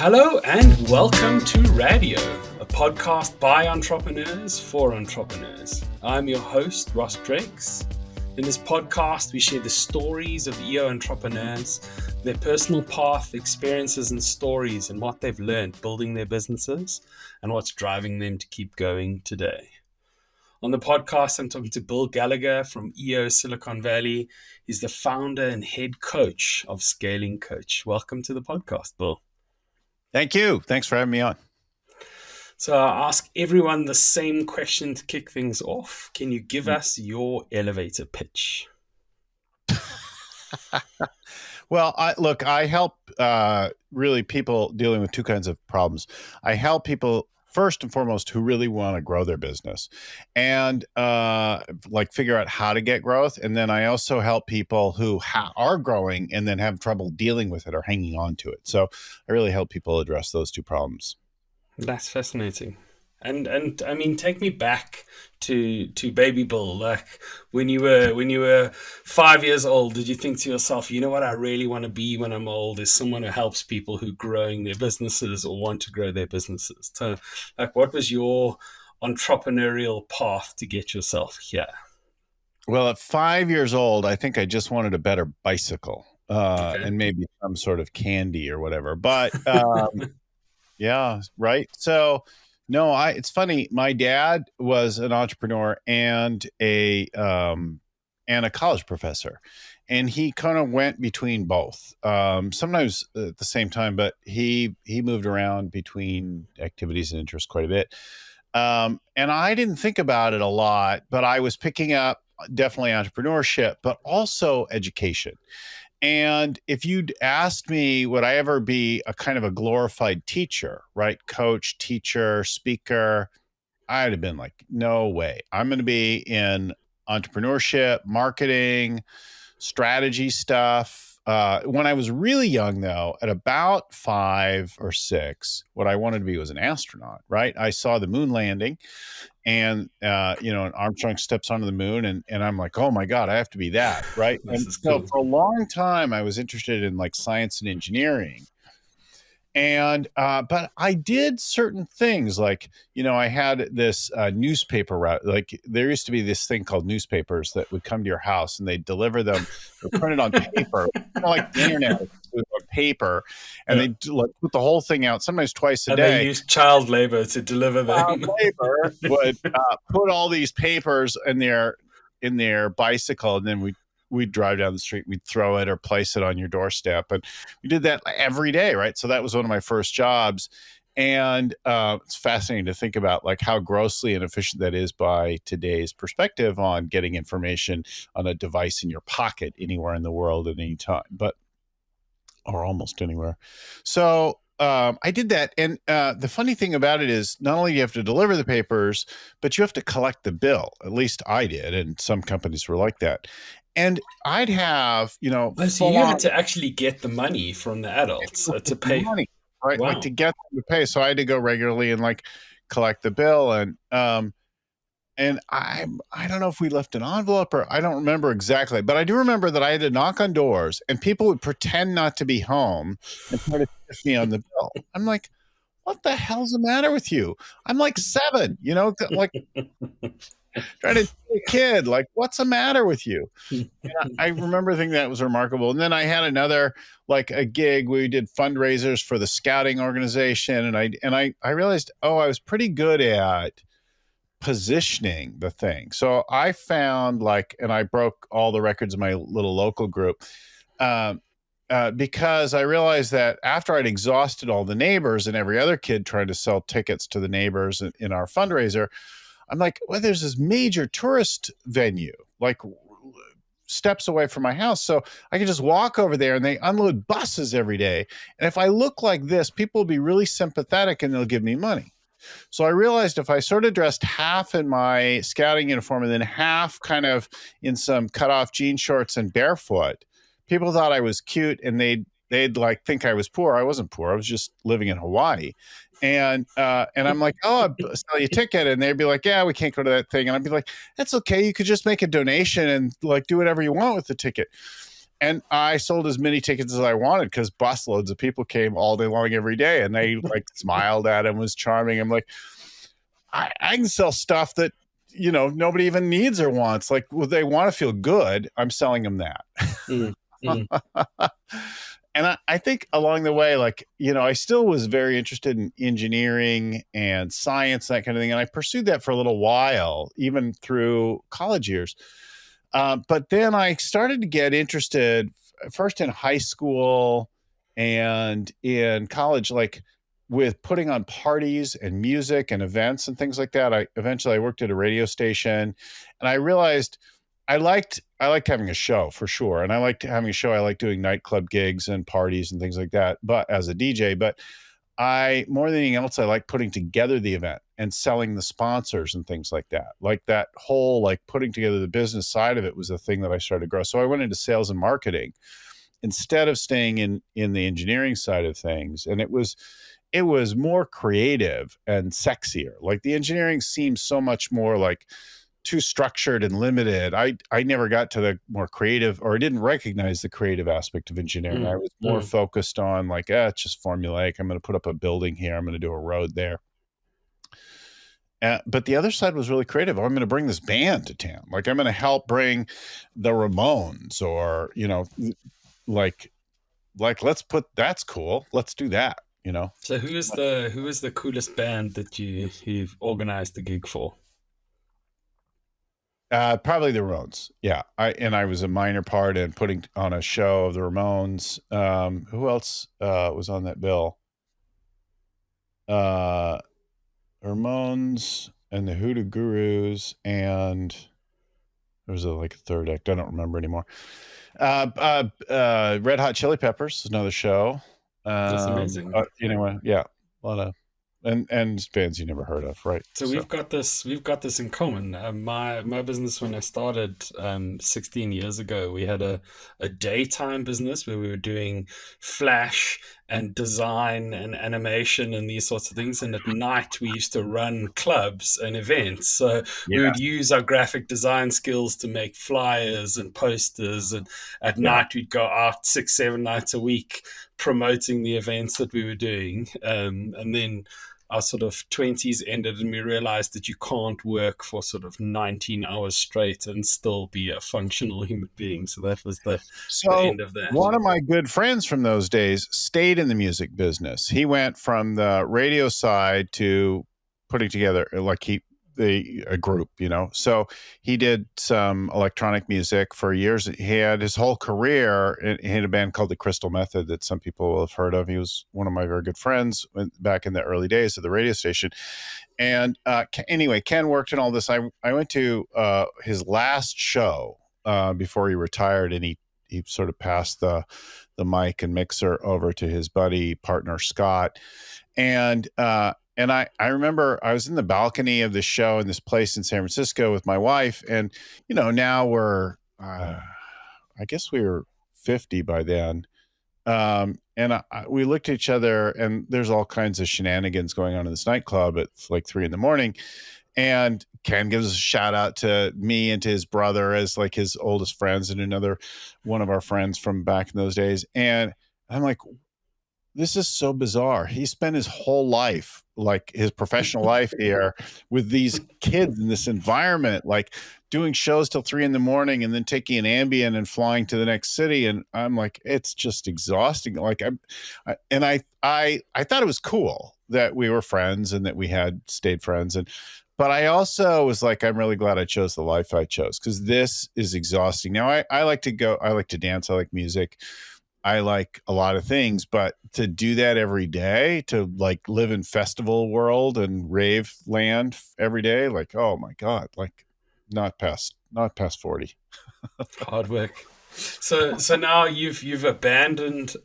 Hello and welcome to RadEO, a podcast by entrepreneurs for entrepreneurs. I'm your host, Ross Driggs. In this podcast, we share the stories of EO entrepreneurs, their personal path, experiences and stories, and what they've learned building their businesses and what's driving them to keep going today. On the podcast, I'm talking to Bill Gallagher from EO Silicon Valley. He's the founder and head coach of Scaling Coach. Welcome to the podcast, Bill. Thank you. Thanks for having me on. So I ask everyone the same question to kick things off. Can you give us your elevator pitch? Well, I help really people dealing with two kinds of problems. I help people first and foremost who really want to grow their business and figure out how to get growth. And then I also help people who are growing and then have trouble dealing with it or hanging on to it. So I really help people address those two problems. That's fascinating. And I mean, take me back to baby Bill. Like when you were 5 years old, did you think to yourself, you know what I really want to be when I'm old is someone who helps people who are growing their businesses or want to grow their businesses? So like, what was your entrepreneurial path to get yourself here? Well, at 5 years old, I think I just wanted a better bicycle and maybe some sort of candy or whatever. But yeah, right. So no, it's funny. My dad was an entrepreneur and a college professor, and he kind of went between both. Sometimes at the same time, but he moved around between activities and interests quite a bit. And I didn't think about it a lot, but I was picking up definitely entrepreneurship, but also education. And if you'd asked me, would I ever be a kind of a glorified teacher, right? Coach, teacher, speaker, I'd have been like, no way. I'm going to be in entrepreneurship, marketing, strategy stuff. When I was really young, though, at about 5 or 6, what I wanted to be was an astronaut, right? I saw the moon landing and, and Armstrong steps onto the moon and I'm like, oh my God, I have to be that, right? And so Cool. for a long time, I was interested in like science and engineering. And, but I did certain things like, I had this newspaper route. Like there used to be this thing called newspapers that would come to your house and they'd deliver them printed on paper, kind of like the internet on paper. And they'd put the whole thing out sometimes twice a day. They used child labor to deliver them. Child labor would put all these papers in their bicycle, and then we'd drive down the street, we'd throw it or place it on your doorstep. And we did that every day, right? So that was one of my first jobs. And it's fascinating to think about like how grossly inefficient that is by today's perspective on getting information on a device in your pocket anywhere in the world at any time, or almost anywhere. So I did that. And the funny thing about it is not only do you have to deliver the papers, but you have to collect the bill. At least I did. And some companies were like that. And I'd have, so you had to actually get the money from the adults to pay money, right? Wow. Like to get them to pay. So I had to go regularly and like collect the bill. And I don't know if we left an envelope or I don't remember exactly, but I do remember that I had to knock on doors and people would pretend not to be home and try to stiff me on the bill. I'm like, what the hell's the matter with you? I'm like 7, like trying to be a kid, like, what's the matter with you? And I remember thinking that was remarkable. And then I had another, like a gig where we did fundraisers for the scouting organization. And I realized, I was pretty good at positioning the thing. So I found and I broke all the records of my little local group because I realized that after I'd exhausted all the neighbors and every other kid trying to sell tickets to the neighbors in our fundraiser, I'm like, well, there's this major tourist venue, like steps away from my house. So I can just walk over there and they unload buses every day. And if I look like this, people will be really sympathetic and they'll give me money. So I realized if I sort of dressed half in my scouting uniform and then half kind of in some cutoff jean shorts and barefoot, people thought I was cute and they'd like think I was poor. I wasn't poor. I was just living in Hawaii. And I'm like, oh, I'll sell you a ticket. And they'd be like, yeah, we can't go to that thing. And I'd be like, that's okay. You could just make a donation and like do whatever you want with the ticket. And I sold as many tickets as I wanted because busloads of people came all day long every day, and they like smiled at him, was charming. I'm like, I can sell stuff that, nobody even needs or wants. Like, well, they want to feel good. I'm selling them that. Mm, mm, And I think along the way, like, I still was very interested in engineering and science, that kind of thing. And I pursued that for a little while, even through college years. But then I started to get interested first in high school and in college, like with putting on parties and music and events and things like that. I worked at a radio station, and I realized I liked having a show for sure. And I liked having a show. I liked doing nightclub gigs and parties and things like that, but as a DJ. But more than anything else, I like putting together the event and selling the sponsors and things like that. Like that whole, like putting together the business side of it was a thing that I started to grow. So I went into sales and marketing instead of staying in the engineering side of things. And it was more creative and sexier. Like the engineering seems so much more like too structured and limited. I never got to the more creative, or I didn't recognize the creative aspect of engineering. I was more focused on like, it's just formulaic. I'm going to put up a building here. I'm going to do a road there. But the other side was really creative. I'm going to bring this band to town. Like I'm going to help bring the Ramones, or, like that's cool. Let's do that, So who is the coolest band that you've organized the gig for? Probably the Ramones. Yeah. I was a minor part in putting on a show of the Ramones. Who else was on that bill? Ramones and the Hoodoo Gurus, and there was like a third act. I don't remember anymore. Red Hot Chili Peppers is another show. That's amazing. Yeah, a lot of and bands you never heard of, right? So we've got this in common. My business, when I started 16 years ago, we had a daytime business where we were doing flash and design and animation and these sorts of things. And at night we used to run clubs and events. So we would use our graphic design skills to make flyers and posters. And at night we'd go out 6-7 nights a week promoting the events that we were doing. And then our sort of 20s ended, and we realized that you can't work for sort of 19 hours straight and still be a functional human being. So that was the end of that. One of my good friends from those days stayed in the music business. He went from the radio side to putting together a group, So he did some electronic music for years. He had his whole career. He had a band called the Crystal Method that some people will have heard of. He was one of my very good friends back in the early days of the radio station. And anyway, Ken worked in all this. I went to his last show before he retired, and he sort of passed the mic and mixer over to his buddy partner Scott. And I remember I was in the balcony of the show in this place in San Francisco with my wife. And, now we're, I guess we were 50 by then. And we looked at each other, and there's all kinds of shenanigans going on in this nightclub at like 3 a.m. And Ken gives a shout out to me and to his brother as like his oldest friends, and another one of our friends from back in those days. And I'm like, this is so bizarre. He spent his whole life, like his professional life here, with these kids in this environment, like doing shows till 3 a.m. and then taking an Ambien and flying to the next city. And I'm like, it's just exhausting. Like I thought it was cool that we were friends and that we had stayed friends. But I also was like, I'm really glad I chose the life I chose, because this is exhausting. Now I like to dance. I like music. I like a lot of things, but to do that every day, to like live in festival world and rave land every day, like, oh my God, like not past 40. Hard work. So now you've abandoned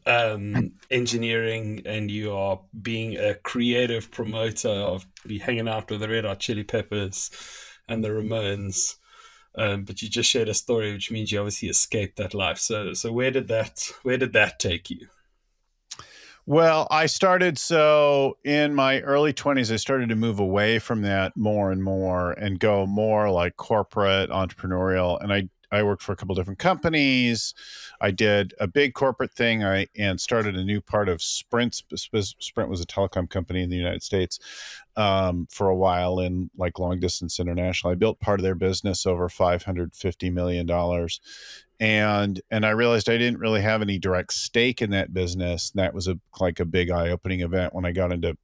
engineering, and you are being a creative promoter of hanging out with the Red Hot Chili Peppers and the Ramones. But you just shared a story, which means you obviously escaped that life. So where did that take you? Well, so in my early 20s, I started to move away from that more and more and go more like corporate entrepreneurial. And worked for a couple different companies. I did a big corporate thing. And started a new part of Sprint. Sprint was a telecom company in the United States for a while in like long distance international. I built part of their business over $550 million. And I realized I didn't really have any direct stake in that business. And that was like a big eye-opening event when I got into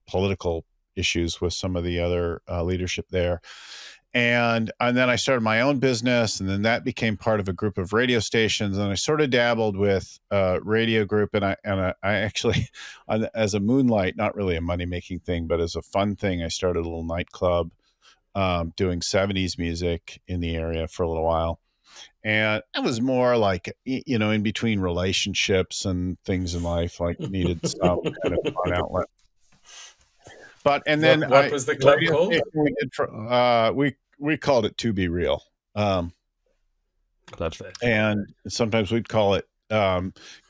political issues with some of the other leadership there. And then I started my own business, and then that became part of a group of radio stations. And I sort of dabbled with radio group, and I actually, as a moonlight, not really a money making thing, but as a fun thing, I started a little nightclub doing 70s music in the area for a little while. And it was more like, in between relationships and things in life, like needed some kind of fun outlet. And then what was the club called? We did we called it To Be Real. Love that. And sometimes we'd call it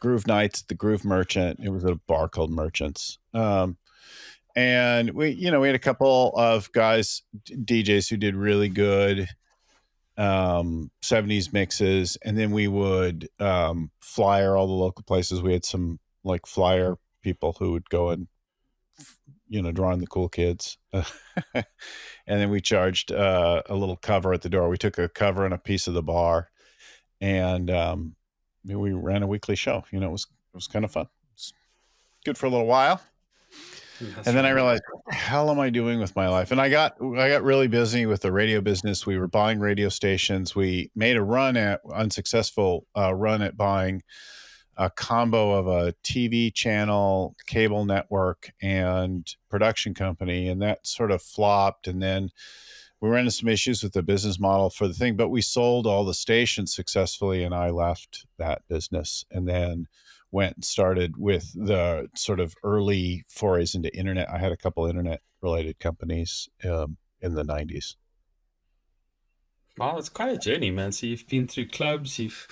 Groove Nights, the Groove Merchant. It was a bar called Merchants. And we had a couple of guys, DJs who did really good 70s mixes. And then we would flyer all the local places. We had some like flyer people who would go and drawing the cool kids. And then we charged a little cover at the door. We took a cover and a piece of the bar, and we ran a weekly show. It was kind of fun. It's good for a little while. And then I realized, what the hell am I doing with my life? And I got really busy with the radio business. We were buying radio stations. We made a unsuccessful run at buying a combo of a TV channel, cable network, and production company. And that sort of flopped. And then we ran into some issues with the business model for the thing, but we sold all the stations successfully. And I left that business and then went and started with the sort of early forays into internet. I had a couple internet related companies in the 90s. Wow, it's quite a journey, man. So you've been through clubs, you've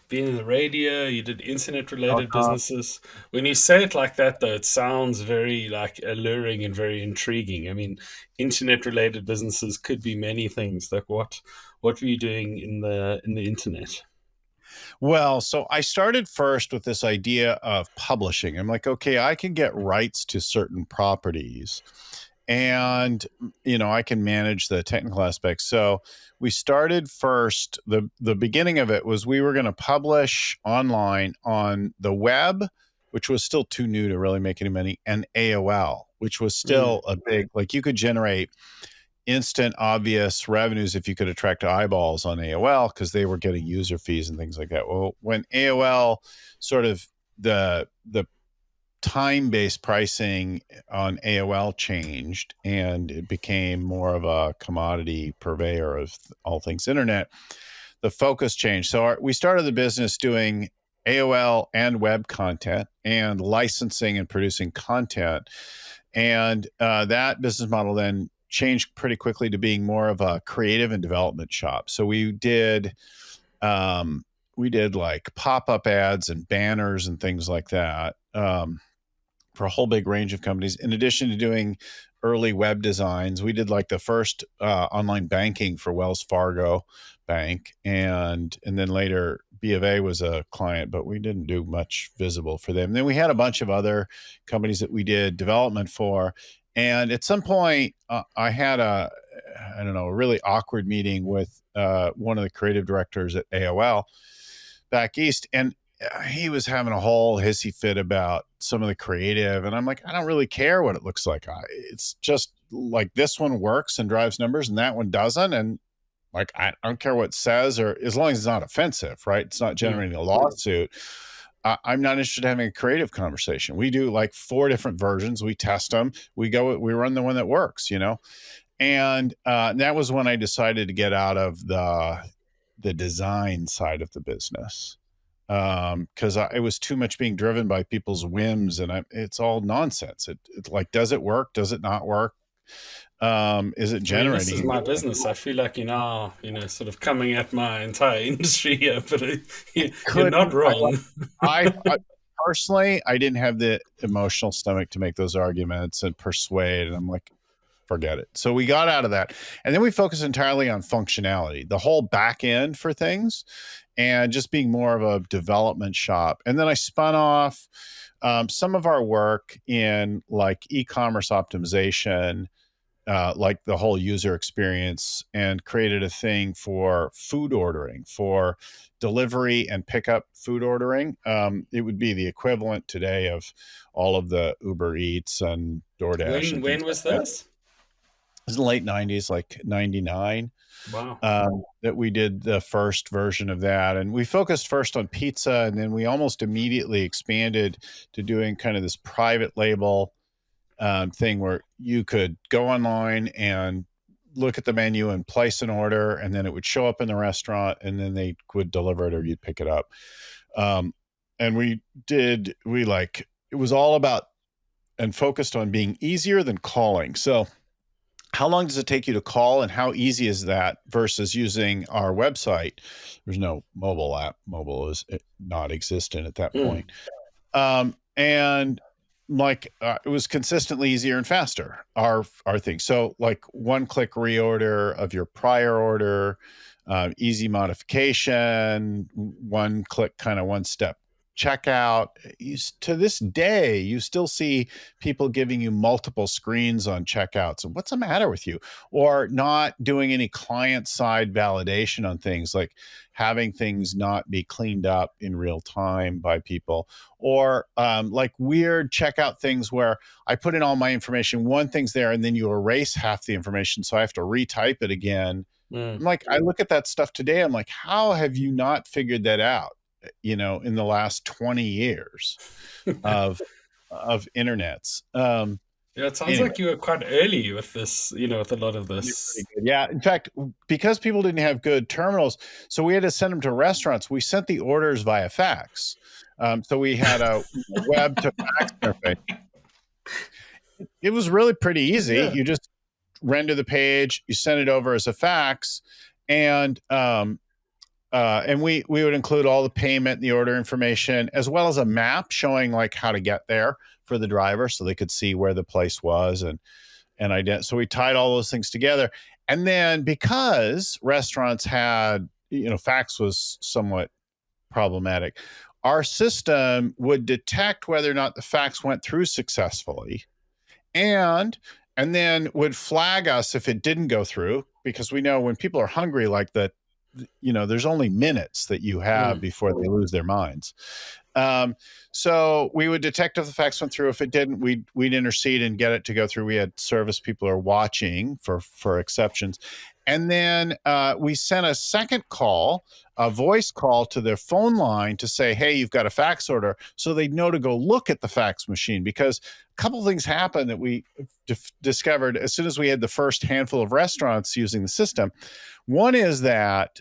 been in the radio, you did internet-related businesses. When you say it like that, though, it sounds very like alluring and very intriguing. I mean, internet-related businesses could be many things. Like what were you doing in the internet? Well, so I started first with this idea of publishing. I'm like, okay, I can get rights to certain properties, and I can manage the technical aspects. So we started first. The beginning of it was we were going to publish online on the web, which was still too new to really make any money, and AOL, which was still a big, like you could generate instant obvious revenues if you could attract eyeballs on AOL because they were getting user fees and things like that. Well, when AOL sort of the time-based pricing on AOL changed and it became more of a commodity purveyor of all things internet, the focus changed. So we started the business doing AOL and web content and licensing and producing content. And that business model then changed pretty quickly to being more of a creative and development shop. So we did like pop-up ads and banners and things like that for a whole big range of companies. In addition to doing early web designs, we did like the first online banking for Wells Fargo Bank, and then later B of A was a client, but we didn't do much visible for them. And then we had a bunch of other companies that we did development for. And at some point, I had a really awkward meeting with one of the creative directors at AOL back east. And he was having a whole hissy fit about some of the creative. And I'm like, I don't really care what it looks like. It's just like this one works and drives numbers and that one doesn't. And like, I don't care what it says, or as long as it's not offensive, right? It's not generating a lawsuit. I'm not interested in having a creative conversation. We do like 4 different versions. We test them. We run the one that works, And that was when I decided to get out of the design side of the business. Because it was too much being driven by people's whims, and it's all nonsense. It's like, does it work? Does it not work? Is it generating? This is my business. I feel like sort of coming at my entire industry here, but you're not wrong. I personally, I didn't have the emotional stomach to make those arguments and persuade. And I'm like, forget it. So we got out of that. And then we focused entirely on functionality, the whole back end for things, and just being more of a development shop. And then I spun off some of our work in like e-commerce optimization, like the whole user experience, and created a thing for food ordering, for delivery and pickup food ordering. It would be the equivalent today of all of the Uber Eats and DoorDash and things When like was that. this? It was in the late 90s, like 99. Wow. That we did the first version of that. And we focused first on pizza, and then we almost immediately expanded to doing kind of this private label thing where you could go online and look at the menu and place an order, and then it would show up in the restaurant, and then they would deliver it or you'd pick it up. And it was all about and focused on being easier than calling. So how long does it take you to call, and how easy is that versus using our website? There's no mobile app. Mobile is not existent at that point. And like it was consistently easier and faster, our thing. So like one-click reorder of your prior order, easy modification, one-click kind of one-step checkout. To this day, you still see people giving you multiple screens on checkouts. And what's the matter with you? Or not doing any client-side validation on things, like having things not be cleaned up in real time by people, or like weird checkout things where I put in all my information, one thing's there, and then you erase half the information, so I have to retype it again. I'm like, I look at that stuff today, I'm like, how have you not figured that out, in the last 20 years of internets? Yeah, it sounds like you were quite early with this, with a lot of this. Yeah. In fact, because people didn't have good terminals, so we had to send them to restaurants. We sent the orders via fax. So we had a web to fax interface. It was really pretty easy. Yeah. You just render the page, you send it over as a fax, and we would include all the payment, the order information, as well as a map showing like how to get there for the driver, so they could see where the place was and so we tied all those things together. And then because restaurants had, fax was somewhat problematic, our system would detect whether or not the fax went through successfully, and then would flag us if it didn't go through, because we know when people are hungry like that, there's only minutes that you have before they lose their minds. So we would detect if the fax went through. If it didn't, we'd intercede and get it to go through. We had service people are watching for exceptions. And then we sent a second call, a voice call to their phone line to say, hey, you've got a fax order, so they'd know to go look at the fax machine. Because a couple of things happened that we discovered as soon as we had the first handful of restaurants using the system. One is that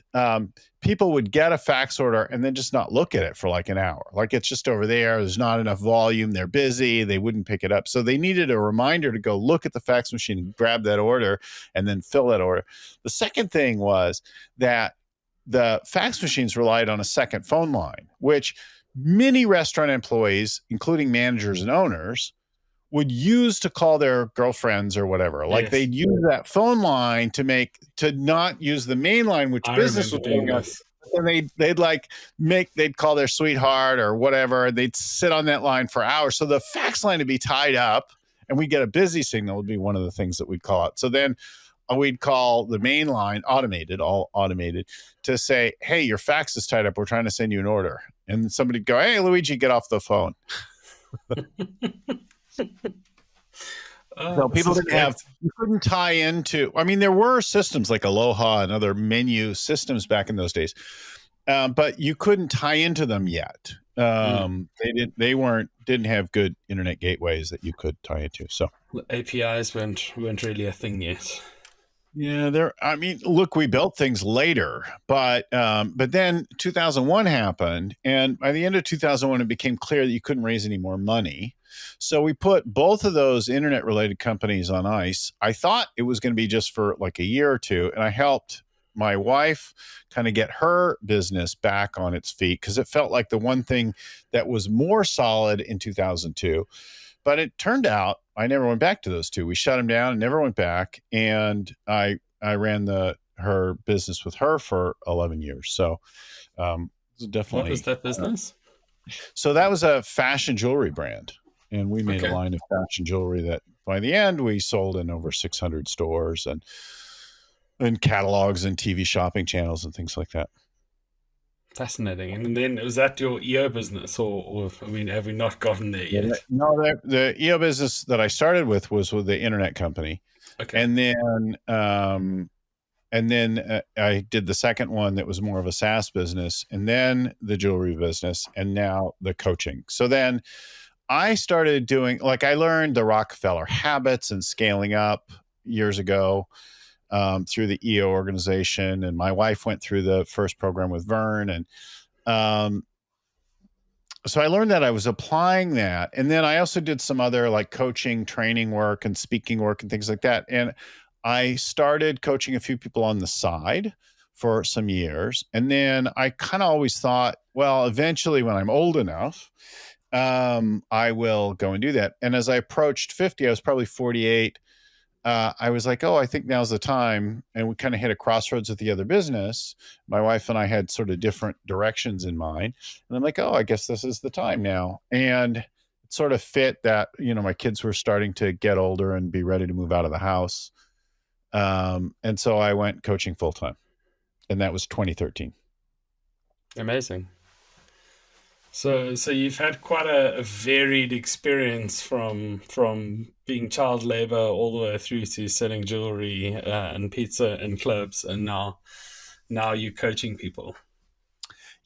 people would get a fax order and then just not look at it for like an hour. Like, it's just over there. There's not enough volume. They're busy. They wouldn't pick it up. So they needed a reminder to go look at the fax machine and grab that order and then fill that order. The second thing was that the fax machines relied on a second phone line, which many restaurant employees, including managers and owners, would use to call their girlfriends or whatever. Like, yes, they'd use that phone line to not use the main line, which business was doing this. And they'd call their sweetheart or whatever. And they'd sit on that line for hours. So the fax line would be tied up, and we'd get a busy signal would be one of the things that we'd call out. So then we'd call the main line, all automated, to say, hey, your fax is tied up. We're trying to send you an order. And somebody'd go, hey, Luigi, get off the phone. So people you couldn't tie into, there were systems like Aloha and other menu systems back in those days, but you couldn't tie into them yet. They didn't have good internet gateways that you could tie into. So APIs weren't really a thing yet. Yeah, look, we built things later, but then 2001 happened, and by the end of 2001, it became clear that you couldn't raise any more money. So we put both of those internet-related companies on ice. I thought it was going to be just for like a year or two, and I helped my wife kind of get her business back on its feet, because it felt like the one thing that was more solid in 2002. But it turned out I never went back to those two. We shut them down and never went back. And I ran her business with her for 11 years. So definitely. What was that business? So that was a fashion jewelry brand. And we made a line of fashion jewelry that by the end we sold in over 600 stores and catalogs and TV shopping channels and things like that. Fascinating. And then was that your EO business, or I mean, have we not gotten there yet? No, the EO business that I started with was with the internet company. Okay. And then I did the second one that was more of a SaaS business, and then the jewelry business, and now the coaching. So then I started doing, like, I learned the Rockefeller habits and scaling up years ago through the EO organization. And my wife went through the first program with Vern. And so I learned that, I was applying that. And then I also did some other like coaching, training work and speaking work and things like that. And I started coaching a few people on the side for some years. And then I kind of always thought, well, eventually when I'm old enough, I will go and do that. And as I approached 50, I was probably 48. I was like, oh, I think now's the time. And we kind of hit a crossroads with the other business. My wife and I had sort of different directions in mind. And I'm like, oh, I guess this is the time now. And it sort of fit that, my kids were starting to get older and be ready to move out of the house. And so I went coaching full time. And that was 2013. Amazing. So you've had quite a varied experience from being child labor all the way through to selling jewelry and pizza and clubs, and now you're coaching people.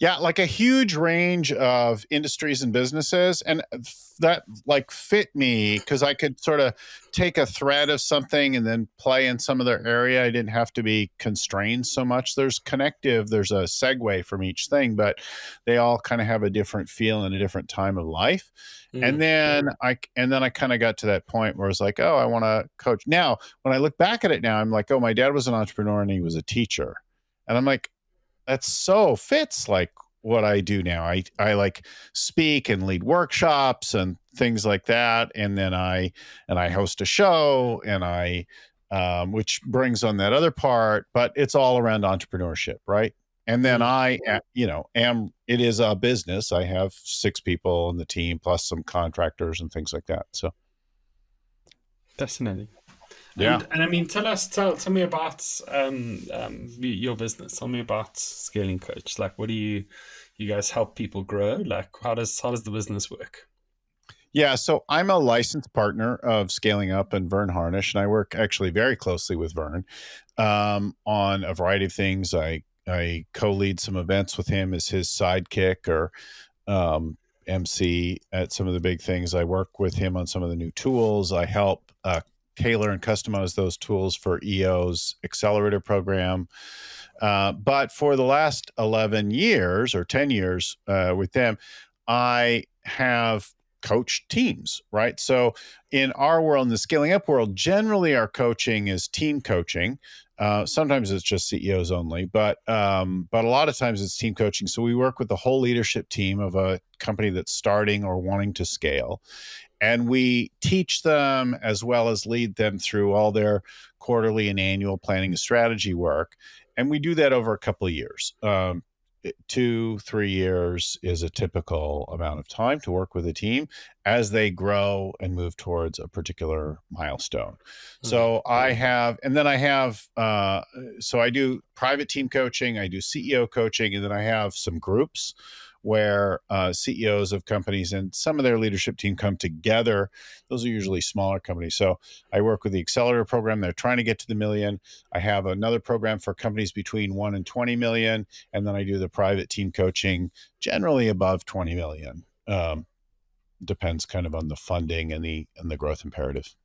Yeah, like a huge range of industries and businesses. And that like fit me because I could sort of take a thread of something and then play in some other area. I didn't have to be constrained so much. There's a segue from each thing, but they all kind of have a different feel and a different time of life. And then I kind of got to that point where I was like, oh, I want to coach. Now, when I look back at it now, I'm like, oh, my dad was an entrepreneur and he was a teacher. And I'm like, that so fits like what I do now. I like speak and lead workshops and things like that. And then I host a show and which brings on that other part, but it's all around entrepreneurship. Right. And then it is a business. I have 6 people in the team plus some contractors and things like that. So. Fascinating. Yeah. And I mean, tell me about your business. Tell me about Scaling Coach. Like, what do you guys help people grow? Like, how does the business work? Yeah, so I'm a licensed partner of Scaling Up and Vern Harnish, and I work actually very closely with Vern on a variety of things. I co-lead some events with him as his sidekick or MC at some of the big things. I work with him on some of the new tools. I help tailor and customize those tools for EO's accelerator program. But for the last 11 years or 10 years with them, I have coached teams, right? So in our world, in the Scaling Up world, generally our coaching is team coaching. Sometimes it's just CEOs only, but a lot of times it's team coaching. So we work with the whole leadership team of a company that's starting or wanting to scale. And we teach them as well as lead them through all their quarterly and annual planning and strategy work. And we do that over a couple of years. 2-3 years is a typical amount of time to work with a team as they grow and move towards a particular milestone. So I do private team coaching, I do CEO coaching, and then I have some groups where CEOs of companies and some of their leadership team come together. Those are usually smaller companies. So I work with the accelerator program. They're trying to get to the million. I have another program for companies between 1 and 20 million. And then I do the private team coaching, generally above 20 million. Depends kind of on the funding and the growth imperative.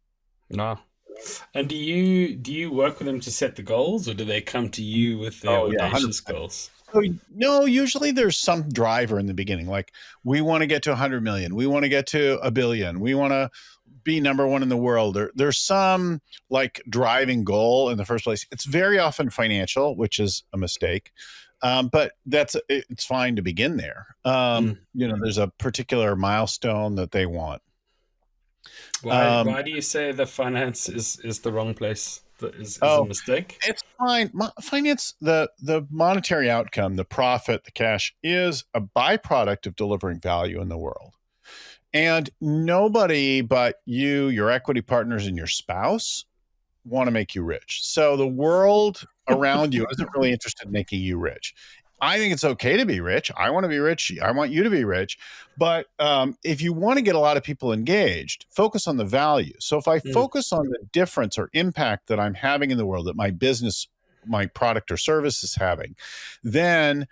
No. And do you work with them to set the goals, or do they come to you with their audacious goals? No, usually there's some driver in the beginning. Like, we want to get to 100 million. We want to get to 1 billion. We want to be number one in the world. There's some like driving goal in the first place. It's very often financial, which is a mistake. But it's fine to begin there. There's a particular milestone that they want. Why do you say the finance is the wrong place? That is a Oh, mistake? it's fine. Finance, the monetary outcome, the profit, the cash is a byproduct of delivering value in the world. And nobody but you, your equity partners, and your spouse want to make you rich. So the world around you isn't really interested in making you rich. I think it's okay to be rich. I want to be rich. I want you to be rich. But if you want to get a lot of people engaged, focus on the value. So if I focus on the difference or impact that I'm having in the world, that my business, my product or service is having, then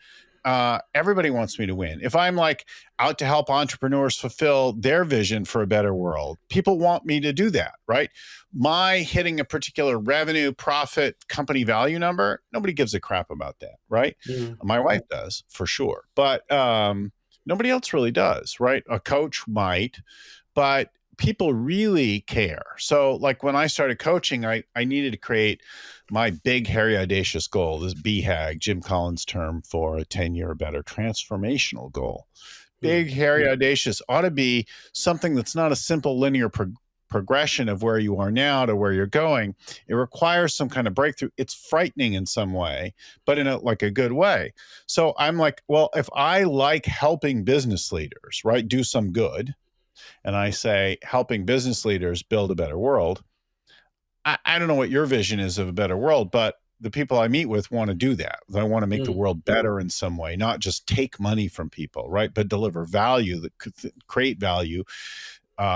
everybody wants me to win. If I'm like out to help entrepreneurs fulfill their vision for a better world, people want me to do that, right? My hitting a particular revenue, profit, company value number, nobody gives a crap about that, right? My wife does for sure, but nobody else really does, right? A coach might, but people really care. So like when I started coaching, I needed to create my big, hairy, audacious goal, this BHAG, Jim Collins' term for a 10-year or better transformational goal. Big, hairy, audacious ought to be something that's not a simple linear progression of where you are now to where you're going. It requires some kind of breakthrough. It's frightening in some way, but in a good way. So I'm like, well, if I like helping business leaders, right, do some good, and I say helping business leaders build a better world, I don't know what your vision is of a better world, but the people I meet with want to do that. They want to make the world better in some way, not just take money from people, right? But deliver value, that create value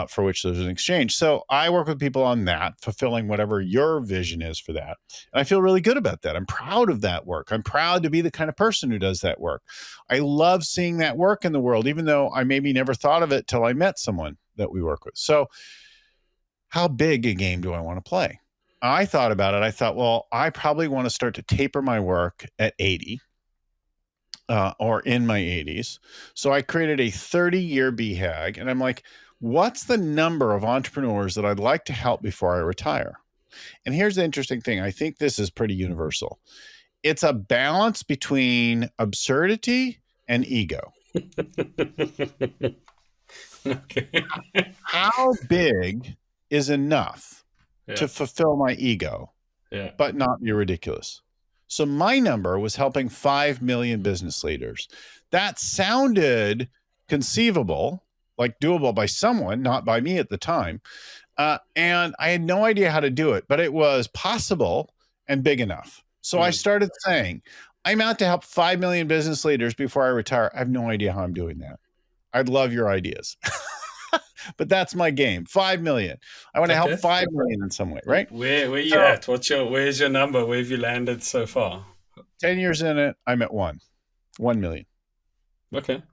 for which there's an exchange. So I work with people on that, fulfilling whatever your vision is for that. And I feel really good about that. I'm proud of that work. I'm proud to be the kind of person who does that work. I love seeing that work in the world, even though I maybe never thought of it till I met someone that we work with. So how big a game do I want to play? I thought about it. I thought, well, I probably want to start to taper my work at 80 or in my 80s. So I created a 30-year BHAG, and I'm like, what's the number of entrepreneurs that I'd like to help before I retire? And here's the interesting thing. I think this is pretty universal. It's a balance between absurdity and ego. Okay. How big is enough to fulfill my ego, but not be ridiculous? So my number was helping 5 million business leaders. That sounded conceivable, like doable by someone, not by me at the time. And I had no idea how to do it, but it was possible and big enough. So I started saying, I'm out to help 5 million business leaders before I retire. I have no idea how I'm doing that. I'd love your ideas. But that's my game. 5 million. I want to help 5 million in some way, right? Where you at? Where's your number? Where have you landed so far? 10 years in it, I'm at 1 million. Okay.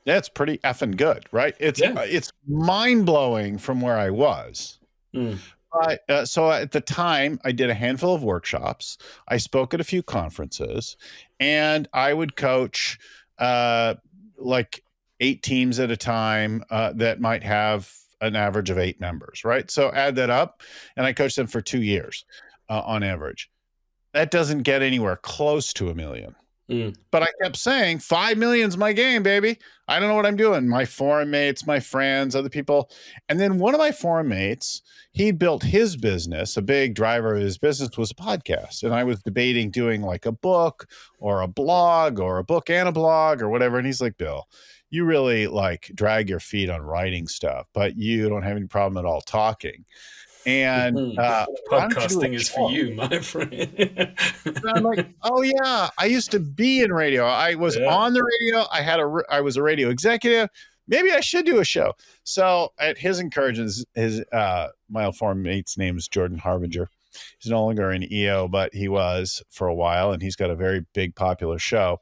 That's pretty effing good, right? It's mind-blowing from where I was. But so at the time, I did a handful of workshops. I spoke at a few conferences, and I would coach like 8 teams at a time that might have an average of 8 members, right? So add that up, and I coached them for 2 years on average. That doesn't get anywhere close to 1 million. But I kept saying, 5 million's my game, baby. I don't know what I'm doing. My forum mates, my friends, other people. And then one of my forum mates, he built his business. A big driver of his business was a podcast. And I was debating doing like a book or a blog or a book and a blog or whatever. And he's like, Bill, you really like drag your feet on writing stuff, but you don't have any problem at all talking. And podcasting is for you, my friend. And I'm like, oh yeah, I used to be in radio. I was on the radio. I was a radio executive. Maybe I should do a show. So at his encouragement, my old forum mate's name is Jordan Harbinger. He's no longer in EO, but he was for a while, and he's got a very big popular show.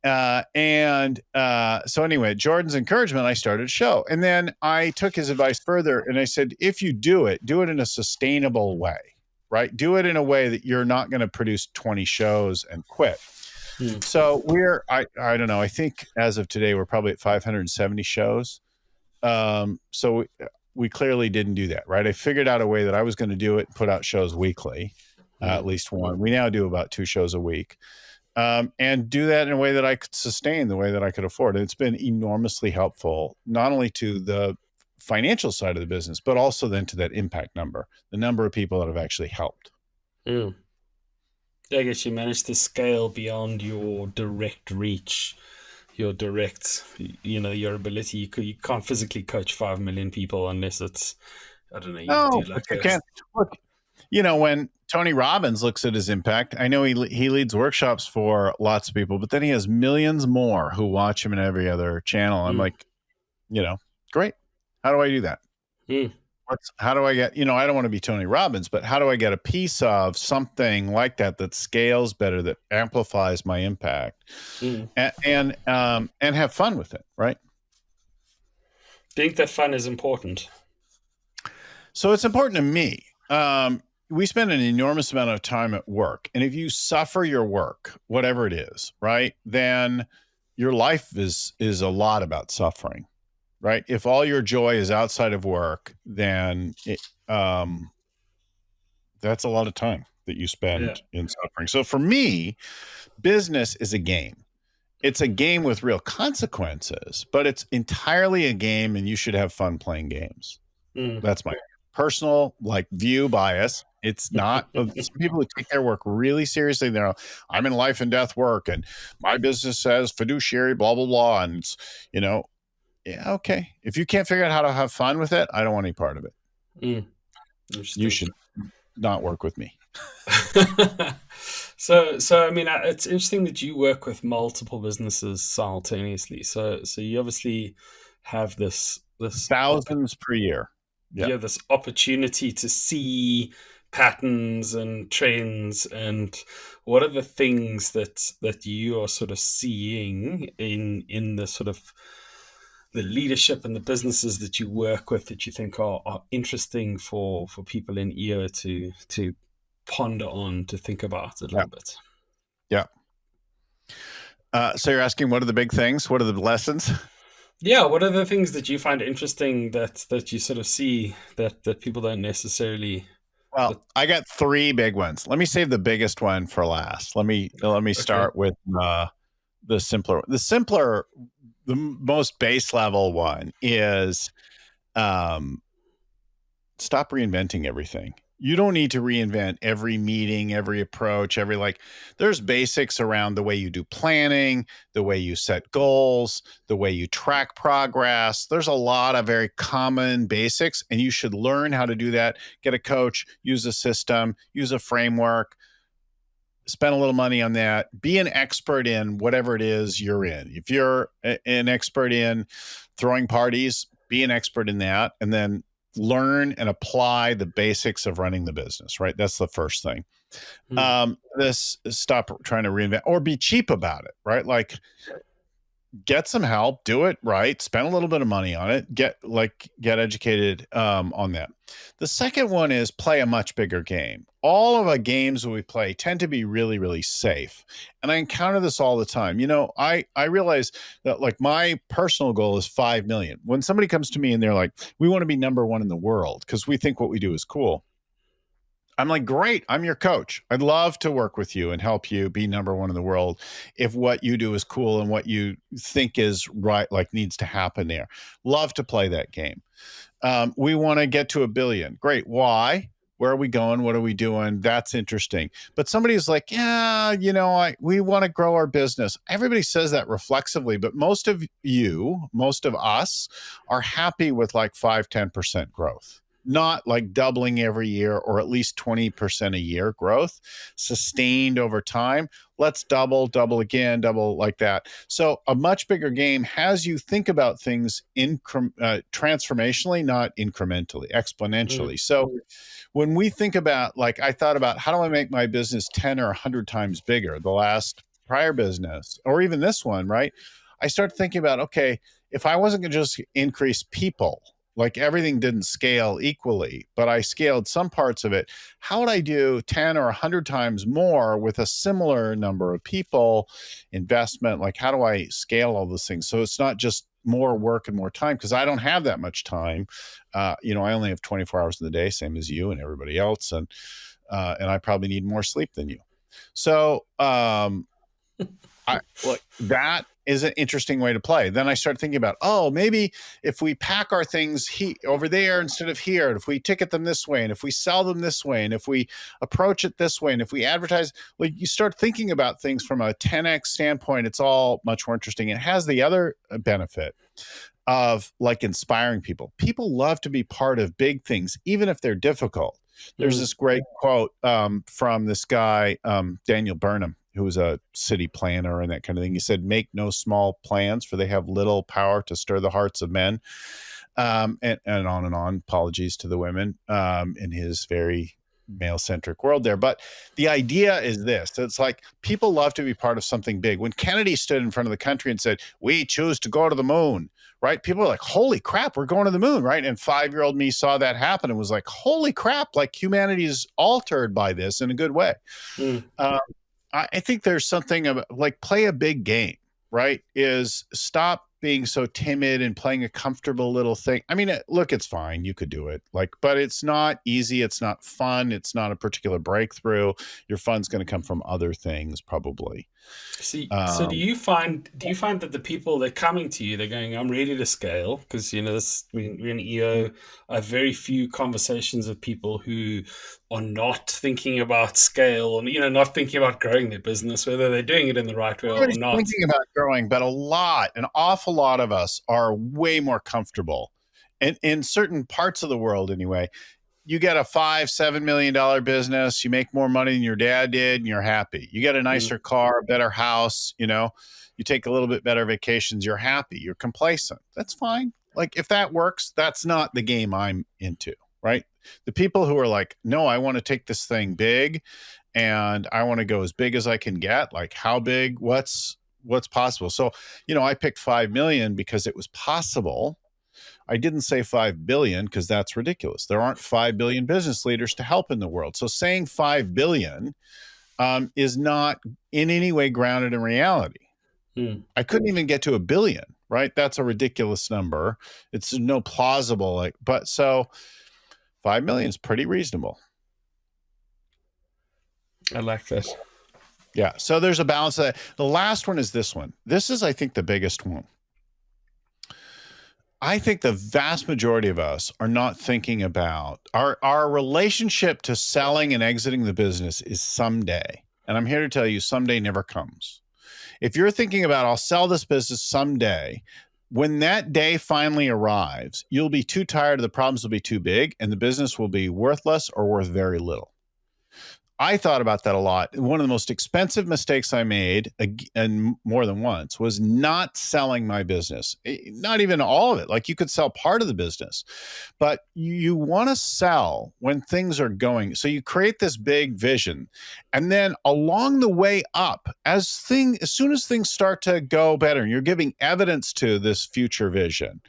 So anyway, Jordan's encouragement, I started a show. And then I took his advice further, and I said, if you do it in a sustainable way, right? Do it in a way that you're not going to produce 20 shows and quit. So I don't know, I think as of today, we're probably at 570 shows. So we clearly didn't do that, right? I figured out a way that I was going to do it, put out shows weekly, at least one. We now do about 2 shows a week. And do that in a way that I could sustain, the way that I could afford. And it's been enormously helpful, not only to the financial side of the business, but also then to that impact number, the number of people that have actually helped. I guess you managed to scale beyond your direct reach, your direct, your ability. You can't physically coach 5 million people unless it's, I don't know, you do No, but like you a, can't. Look, when Tony Robbins looks at his impact, I know he leads workshops for lots of people, but then he has millions more who watch him in every other channel. I'm like, great. How do I do that? How do I get, I don't want to be Tony Robbins, but how do I get a piece of something like that scales better, that amplifies my impact, and have fun with it, right? Think that fun is important. So it's important to me. We spend an enormous amount of time at work, and if you suffer your work, whatever it is, right, then your life is a lot about suffering, right? If all your joy is outside of work, then that's a lot of time that you spend in suffering. So for me, business is a game. It's a game with real consequences, but it's entirely a game, and you should have fun playing games. That's my personal view bias. It's not some people who take their work really seriously. They're, I'm in life and death work, and my business says fiduciary, blah, blah, blah. And it's, yeah, okay. If you can't figure out how to have fun with it, I don't want any part of it. You should not work with me. So I mean, it's interesting that you work with multiple businesses simultaneously. So you obviously have this thousands per year. Yeah, this opportunity to see patterns and trends, and what are the things that you are sort of seeing in the sort of the leadership and the businesses that you work with that you think are interesting for people in EO to ponder on, to think about a little bit. Yeah. So you're asking, what are the big things? What are the lessons? Yeah, what are the things that you find interesting that you sort of see that people don't necessarily? Well, I got three big ones. Let me save the biggest one for last. Let me start with the simpler. The most base level one is stop reinventing everything. You don't need to reinvent every meeting, every approach, there's basics around the way you do planning, the way you set goals, the way you track progress. There's a lot of very common basics, and you should learn how to do that. Get a coach, use a system, use a framework, spend a little money on that. Be an expert in whatever it is you're in. If you're an expert in throwing parties, be an expert in that, and then learn and apply the basics of running the business, right? That's the first thing. Stop trying to reinvent or be cheap about it, right? Get some help, do it right, spend a little bit of money on it, get educated on that. The second one is play a much bigger game. All of the games that we play tend to be really, really safe. And I encounter this all the time. I realize that my personal goal is 5 million. When somebody comes to me and they're like, we want to be number one in the world because we think what we do is cool. I'm like, great, I'm your coach. I'd love to work with you and help you be number one in the world if what you do is cool and what you think is right, needs to happen there. Love to play that game. We want to get to 1 billion. Great. Why? Where are we going? What are we doing? That's interesting. But somebody's like, yeah, we want to grow our business. Everybody says that reflexively, but most of us are happy with 5-10% growth. Not doubling every year, or at least 20% a year growth, sustained over time. Let's double again, double like that. So a much bigger game has you think about things transformationally, not incrementally, exponentially. So when we think about, I thought about, how do I make my business 10 or 100 times bigger? The last prior business, or even this one, right? I started thinking about, okay, if I wasn't going to just increase people, everything didn't scale equally, but I scaled some parts of it, how would I do 10 or 100 times more with a similar number of people, investment? How do I scale all those things? So it's not just more work and more time, because I don't have that much time. I only have 24 hours in the day, same as you and everybody else. And I probably need more sleep than you. So that is an interesting way to play. Then I start thinking about, oh, maybe if we pack our things over there instead of here, and if we ticket them this way, and if we sell them this way, and if we approach it this way, and if we advertise, like you start thinking about things from a 10x standpoint, it's all much more interesting. It has the other benefit of like inspiring people. People love to be part of big things, even if they're difficult. There's this great quote from this guy, Daniel Burnham, who was a city planner and that kind of thing. He said, make no small plans, for they have little power to stir the hearts of men. And on and on. Apologies to the women in his very male-centric world there. But the idea is this. It's like people love to be part of something big. When Kennedy stood in front of the country and said, we choose to go to the moon, right? People are like, holy crap, we're going to the moon, right? And 5-year-old me saw that happen and was like, holy crap, like humanity is altered by this in a good way. I think there's something about like play a big game, right? Is stop being so timid and playing a comfortable little thing. I mean, look, it's fine. You could do it, like, but it's not easy. It's not fun. It's not a particular breakthrough. Your fun's going to come from other things, probably. See, so do you find that the people they're coming to you, they're going, I'm ready to scale? Because we're in EO. I have very few conversations with people who are not thinking about scale or not thinking about growing their business, whether they're doing it in the right way or not. Thinking about growing, but an awful lot of us are way more comfortable, and in certain parts of the world anyway. You get a $5-7 million business, you make more money than your dad did, and you're happy. You get a nicer car, a better house, you take a little bit better vacations, you're happy, you're complacent. That's fine. Like if that works, that's not the game I'm into, right? The people who are like, no, I want to take this thing big and I want to go as big as I can get. Like how big, what's possible? So, I picked 5 million because it was possible. I didn't say 5 billion because that's ridiculous. There aren't 5 billion business leaders to help in the world. So saying 5 billion is not in any way grounded in reality. I couldn't even get to 1 billion, right? That's a ridiculous number. It's no plausible, but so 5 million is pretty reasonable. I like that. Yeah. So there's a balance of that. The last one is this one. This is, I think, the biggest one. I think the vast majority of us are not thinking about our relationship to selling and exiting the business is someday. And I'm here to tell you, someday never comes. If you're thinking about, I'll sell this business someday, when that day finally arrives, you'll be too tired, the problems will be too big, and the business will be worthless or worth very little. I thought about that a lot. One of the most expensive mistakes I made, and more than once, was not selling my business. Not even all of it. Like you could sell part of the business, but you want to sell when things are going. So you create this big vision, and then along the way up, as soon as things start to go better, and you're giving evidence to this future vision,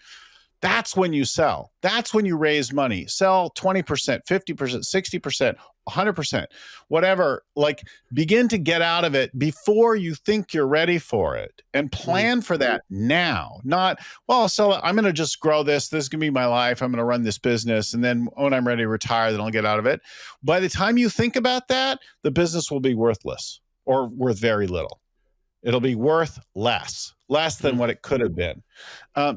that's when you sell. That's when you raise money. Sell 20%, 50%, 60%, 100%, whatever. Like begin to get out of it before you think you're ready for it, and plan for that now. Not, well, so I'm going to just grow this. This is going to be my life. I'm going to run this business. And then when I'm ready to retire, then I'll get out of it. By the time you think about that, the business will be worthless or worth very little. It'll be worth less than what it could have been,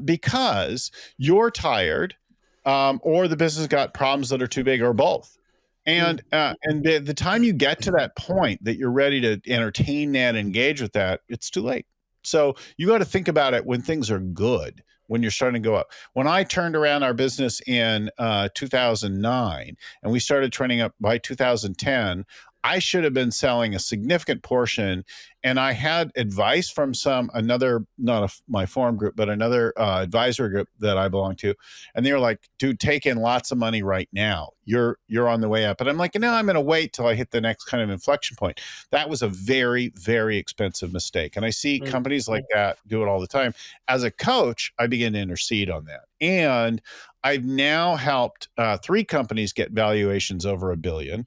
because you're tired, or the business got problems that are too big, or both. And the time you get to that point that you're ready to entertain that, engage with that, it's too late. So you got to think about it when things are good, when you're starting to go up. When I turned around our business in 2009 and we started trending up by 2010, I should have been selling a significant portion. And I had advice from my forum group, but another advisory group that I belong to. And they were like, dude, take in lots of money right now. You're on the way up. And I'm like, no, I'm going to wait till I hit the next kind of inflection point. That was a very, very expensive mistake. And I see companies like that do it all the time. As a coach, I begin to intercede on that. And I've now helped 3 companies get valuations over $1 billion.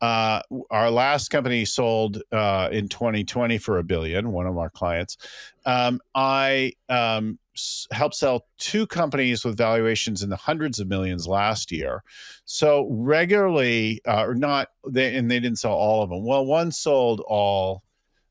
Our last company sold in 2020 for $1 billion, one of our clients. I helped sell 2 companies with valuations in the hundreds of millions last year. So regularly, and they didn't sell all of them. Well, one sold all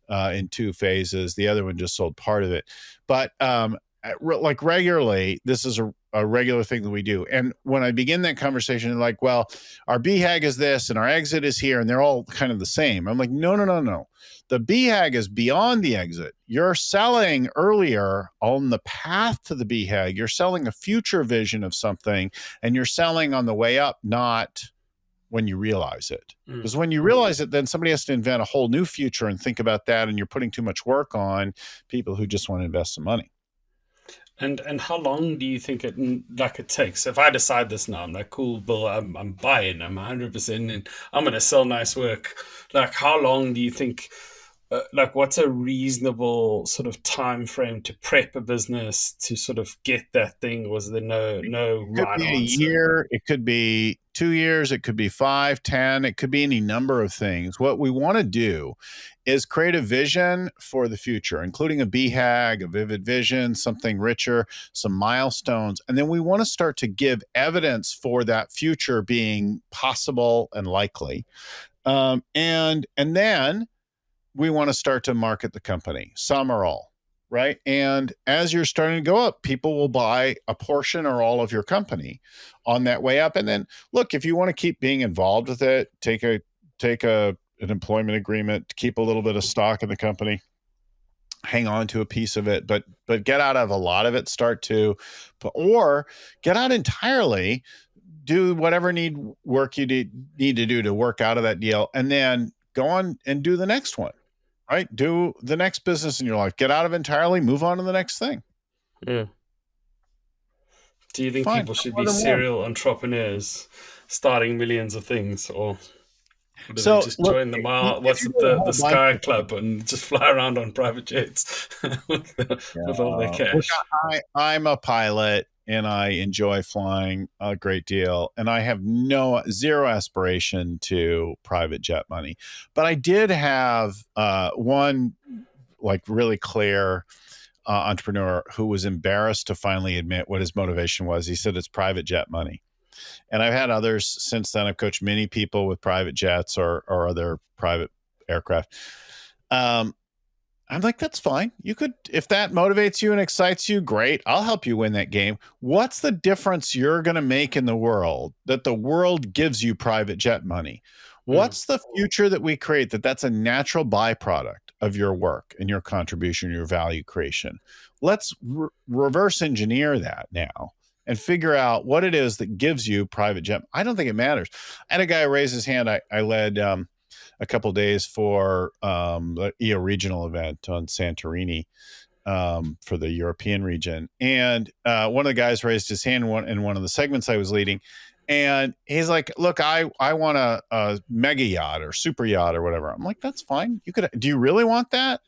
in 2 phases. The other one just sold part of it. But like regularly, this is a regular thing that we do. And when I begin that conversation, they're like, well, our BHAG is this and our exit is here, and they're all kind of the same. I'm like, no, no, no, no. The BHAG is beyond the exit. You're selling earlier on the path to the BHAG. You're selling a future vision of something, and you're selling on the way up, not when you realize it. Because when you realize it, then somebody has to invent a whole new future and think about that, and you're putting too much work on people who just want to invest some money. And how long do you think it takes? If I decide this now, I'm like, cool, Bill, I'm buying, I'm 100%, and I'm gonna sell nice work. Like, how long do you think? What's a reasonable sort of time frame to prep a business to sort of get that thing? Was there no right answer? It could be a year, it could be 2 years, it could be 5, 10, it could be any number of things. What we want to do is create a vision for the future, including a BHAG, a vivid vision, something richer, some milestones, and then we want to start to give evidence for that future being possible and likely. And then we want to start to market the company, some or all, right? And as you're starting to go up, people will buy a portion or all of your company on that way up. And then look, if you want to keep being involved with it, take an employment agreement, keep a little bit of stock in the company, hang on to a piece of it, but get out of a lot of it, or get out entirely, do whatever work you need to do to work out of that deal, and then go on and do the next one, right? Do the next business in your life, get out of entirely, move on to the next thing. Yeah. Do you think people should be serial entrepreneurs starting millions of things, or do they just join the Sky Club and just fly around on private jets with all their cash? I'm a pilot and I enjoy flying a great deal, and I have zero aspiration to private jet money. But I did have one like really clear entrepreneur who was embarrassed to finally admit what his motivation was. He said it's private jet money. And I've had others since then. I've coached many people with private jets or other private aircraft. I'm like, that's fine. You could, if that motivates you and excites you, great. I'll help you win that game. What's the difference you're going to make in the world that the world gives you private jet money? What's the future that we create that's a natural byproduct of your work and your contribution, your value creation? Let's reverse engineer that now and figure out what it is that gives you private jet. I don't think it matters. I had a guy raise his hand. I led a couple of days for the EO regional event on Santorini for the European region. And one of the guys raised his hand in one of the segments I was leading. And he's like, look, I want a mega yacht or super yacht or whatever. I'm like, that's fine. Do you really want that?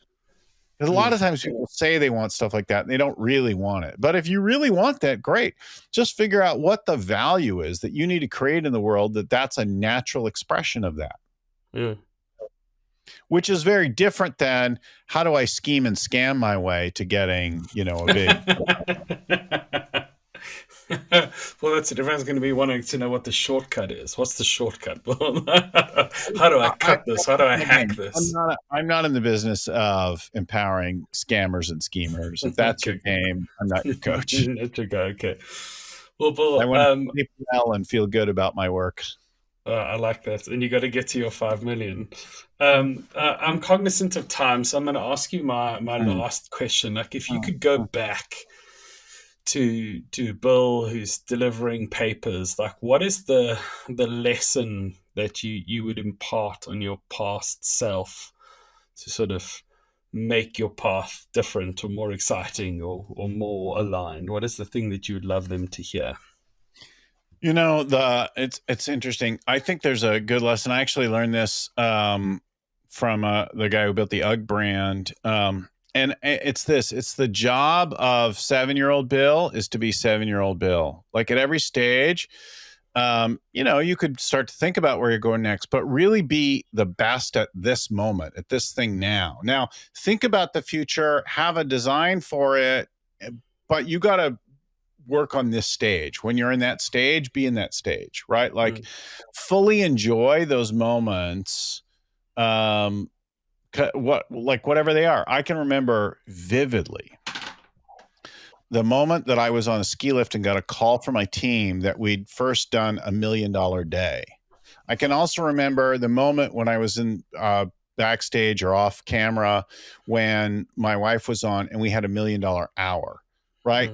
Because a lot of times people say they want stuff like that and they don't really want it. But if you really want that, great. Just figure out what the value is that you need to create in the world that's a natural expression of that. Yeah. Which is very different than how do I scheme and scam my way to getting, a big. Well, that's the difference. Going to be wanting to know what the shortcut is. What's the shortcut? How do I cut this? How do I hack this? I'm not in the business of empowering scammers and schemers. If that's your game, I'm not your coach. That's your guy. Okay. Well, Bill, I want to sleep well and feel good about my work. I like that. And you got to get to your 5 million. I'm cognizant of time, so I'm going to ask you my last question. Like, if you could go back to Bill, who's delivering papers, like, what is the lesson that you would impart on your past self to sort of make your path different or more exciting or more aligned? What is the thing that you would love them to hear? It's interesting. I think there's a good lesson. I actually learned this from the guy who built the UGG brand. And it's the job of 7-year-old Bill is to be 7-year-old Bill. Like at every stage, you could start to think about where you're going next, but really be the best at this moment, at this thing now. Now, think about the future, have a design for it, but you got to work on this stage. When you're in that stage, be in that stage, right? Like fully enjoy those moments whatever they are. I can remember vividly the moment that I was on a ski lift and got a call from my team that we'd first done $1 million day. I can also remember the moment when I was in backstage or off camera when my wife was on and we had $1 million hour, right?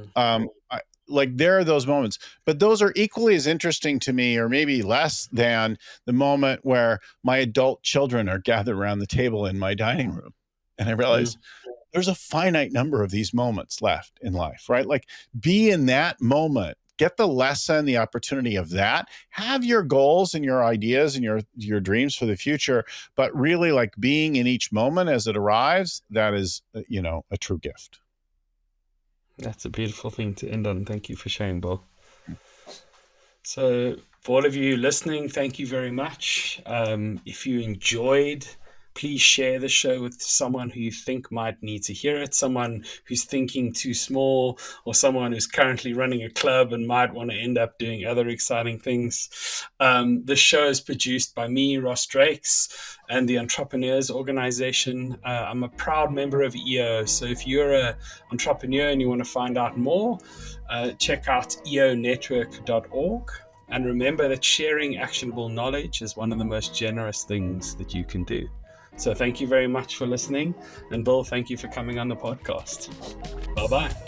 There are those moments, but those are equally as interesting to me, or maybe less than the moment where my adult children are gathered around the table in my dining room. And I realize there's a finite number of these moments left in life, right? Like, be in that moment, get the lesson, the opportunity of that, have your goals and your ideas and your dreams for the future, but really like being in each moment as it arrives, that is, a true gift. That's a beautiful thing to end on. Thank you for sharing, Bill. So for all of you listening, thank you very much. If you enjoyed, please share the show with someone who you think might need to hear it, someone who's thinking too small, or someone who's currently running a club and might want to end up doing other exciting things. This show is produced by me, Ross Drakes, and the Entrepreneurs Organization. I'm a proud member of EO, so if you're an entrepreneur and you want to find out more, check out eonetwork.org. And remember that sharing actionable knowledge is one of the most generous things that you can do. So thank you very much for listening. And Bill, thank you for coming on the podcast. Bye-bye.